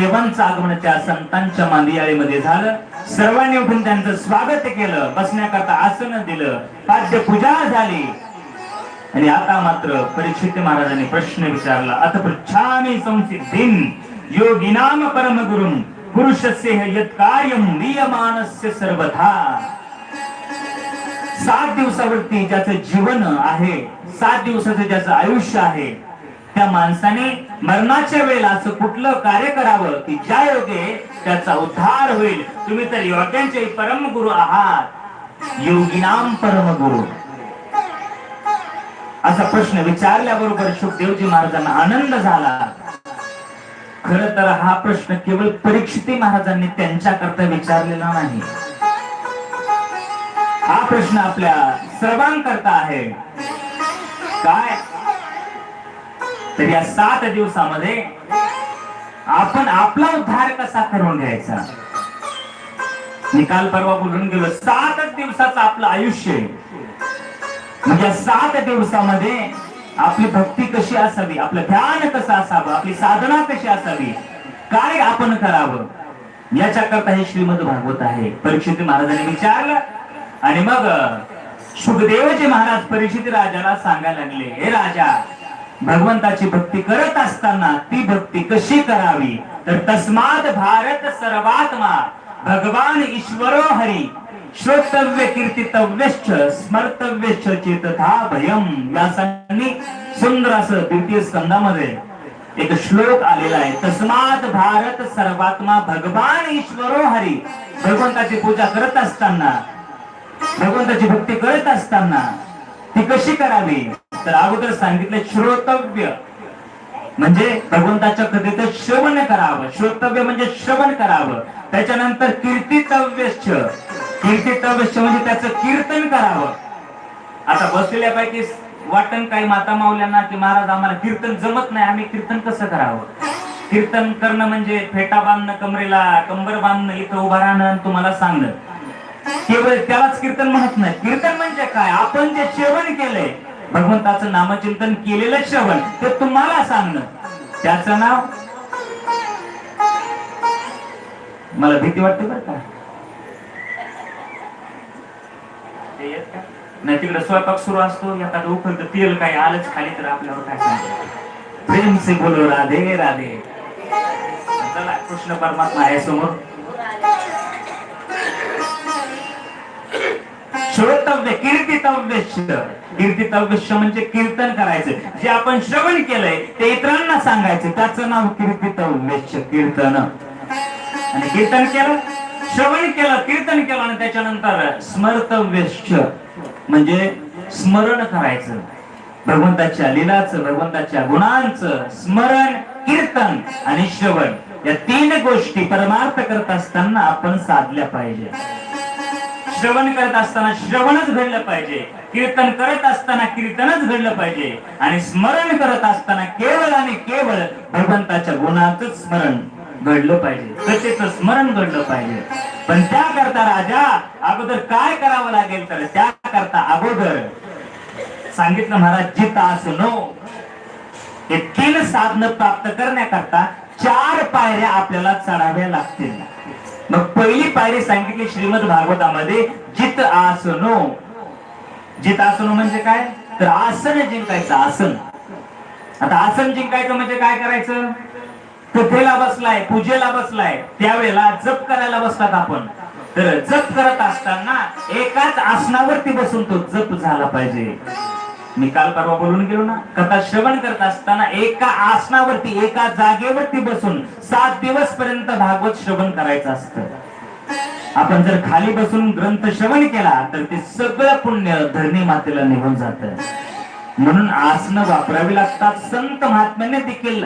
देवांचं आगमन त्या संतांच्या मांदियाळीमध्ये झालं. सर्वांनी उठून त्यांचं स्वागत केलं, बसण्याकरता आसन दिलं, पाद्य पूजा झाली. आणि आता मात्र परीक्षित महाराजांनी प्रश्न विचारला. अथ पृच्छामि संसिद्धिं योगिनाम परम गुरुं पुरुषस्य यत् कार्यं नियमानस्य सर्वथा. 7 दिवसावरती ज्याचं जीवन आहे, 7 दिवसाचं ज्याचं आयुष्य आहे, त्या माणसाने मरणाच्या वेळेला असं कुठलं कार्य करावं की ज्या योगे त्याचा उद्धार होईल. तुम्ही तर योग्यांचे परम गुरु आहात, योगिनाम परम गुरु. असा प्रश्न विचारल्याबरोबर शुकदेवजी महाराजांना आनंद झाला. खर तर हा प्रश्न केवळ परीक्षित महाराजांनी त्यांच्याकरता विचारलेला नाही, हा प्रश्न आपल्या सर्वांकरता आहे. काय तर या 7 दिवसामध्ये आपण आपला उद्धार कसा करून घ्यायचा. निकाल परवा बोलून गेलो, 7 दिवसाचं आपलं आयुष्य. म्हणजे 7 दिवसामध्ये आपली भक्ती कशी असावी, आपलं ध्यान कसं असावं, आपली साधना कशी असावी, काय आपण करावं, याच्याकरता हे श्रीमद भागवत आहे. परीक्षित महाराजांनी विचारलं आणि मग शुकदेवजी महाराज परीक्षित राजाला सांगायला लागले, हे राजा, भगवंताची भक्ती करत असताना ती भक्ती कशी करावी. तर तस्माद भारत सर्वात्मा भगवान ईश्वरो हरी श्रोतव्य कीर्तितव्यश्च स्मर्तव्यश्च चेतथा भयम. यासाठी सुंदर असं 2य स्कंदामध्ये एक श्लोक आलेला आहे. तस्मात भारत सर्वात्मा भगवान ईश्वरो हरी. भगवंताची पूजा करत असताना, भगवंताची भक्ती करत असताना ती कशी करावी. तर अगोदर सांगितलं श्रोतव्य म्हणजे भगवंताच्या कथेचं श्रवण करावं. श्रोतव्य म्हणजे श्रवण करावं. त्याच्यानंतर कीर्तितव्यश्च, कीर्तितव्यश्च म्हणजे त्याचं कीर्तन करावं. आता बसलेल्यापैकी वाटण काही माता माऊल्यांना की महाराज आम्हाला कीर्तन जमत नाही, आम्ही कीर्तन कसं करावं. कीर्तन करणं म्हणजे फेटा बांधणं, कमरेला कंबर बांधणं, इथं उभा राहणं, तुम्हाला सांगणं, केवळ त्यालाच कीर्तन म्हणत नाही. कीर्तन म्हणजे काय, आपण जे श्रवण केलंय, भगवंताचं नामचिंतन केलेलं श्रवण, ते तुम्हाला सांगणं, त्याचं नाव. मला भीती वाटते बरं का, नाही तिकडे स्वयंपाक सुरू असतो, एखादं उखळतं तेल काही आलंच खाली तर आपल्यावर काय सांगतो. प्रेम से बोलो राधे राधे. चला, कृष्ण परमात्मा आहे समोर. श्रोतव्य कीर्तितव्यश्च, कीर्तितव्यश्च म्हणजे कीर्तन करायचं. जे आपण श्रवण केलंय ते इतरांना सांगायचं, त्याचं नाव कीर्तितव्यश्च, कीर्तन. आणि कीर्तन केलं, श्रवण केलं, कीर्तन केलं, आणि त्याच्यानंतर स्मर्तव्यश्च म्हणजे स्मरण करायचं. भगवंताच्या लीलाचं, भगवंताच्या गुणांचं स्मरण, कीर्तन आणि श्रवण, या 3 गोष्टी परमार्थ करत असताना आपण साधल्या पाहिजे. श्रवण करत असताना श्रवणच घडलं पाहिजे, कीर्तन करत असताना कीर्तनच घडलं पाहिजे, आणि स्मरण करत असताना केवळ आणि केवळ भगवंताच्या गुणांचं स्मरण घडलं पाहिजे, कथेचं स्मरण घडलं पाहिजे. पण त्याकरता राजा अगोदर काय करावं लागेल, तर त्याकरता अगोदर सांगितलं महाराज, जितासनो. हे 3 साधनं प्राप्त करण्याकरता 4 पायऱ्या आपल्याला चढाव्या लागतील. मग पहिली पायरी सांगितली श्रीमद भागवतामध्ये, जित आसनो. जित आसनो म्हणजे काय, तर आसन जिंकायचं. आसन, आता आसन जिंकायचं म्हणजे काय करायचं. कथेला बसलाय, पूजेला बसलाय, त्यावेळेला जप करायला बसतात आपण. तर जप करत असताना एकाच आसनावरती बसून तो जप झाला पाहिजे. मी काल परवा बोलून गेलो ना, कथा श्रवण करत असताना एका आसनावरती, एका जागेवरती बसून 7 दिवस पर्यंत भागवत श्रवण करायचं असतं. आपण जर खाली बसून ग्रंथ श्रवण केला तर ते सगळं पुण्य धरणी मातेला निघून जात. म्हणून आसनं वापरावी लागतात. संत महात्म्याने देखील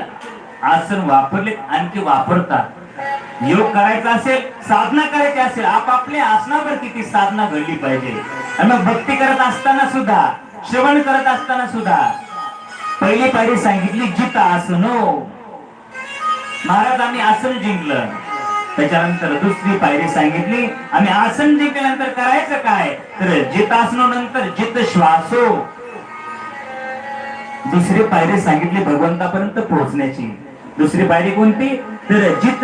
आसन वापरले, आणखी वापरतात. योग करायचा असेल, साधना करायची असेल, आपापल्या आसनावरती ती साधना घडली पाहिजे. आणि मग भक्ती करत असताना सुद्धा, श्रवण करत असताना सुद्धा पहिली पायरी सांगितली, जित आसनो. महाराज आम्ही आसन जिंकलं. त्याच्यानंतर दुसरी पायरी सांगितली, आम्ही आसन जिंकल्यानंतर करायचं काय, तर जित आसनो नंतर जित श्वासो. दुसरी पायरी सांगितली भगवंतापर्यंत पोहोचण्याची. दुसरी पायरी कोणती, तर जित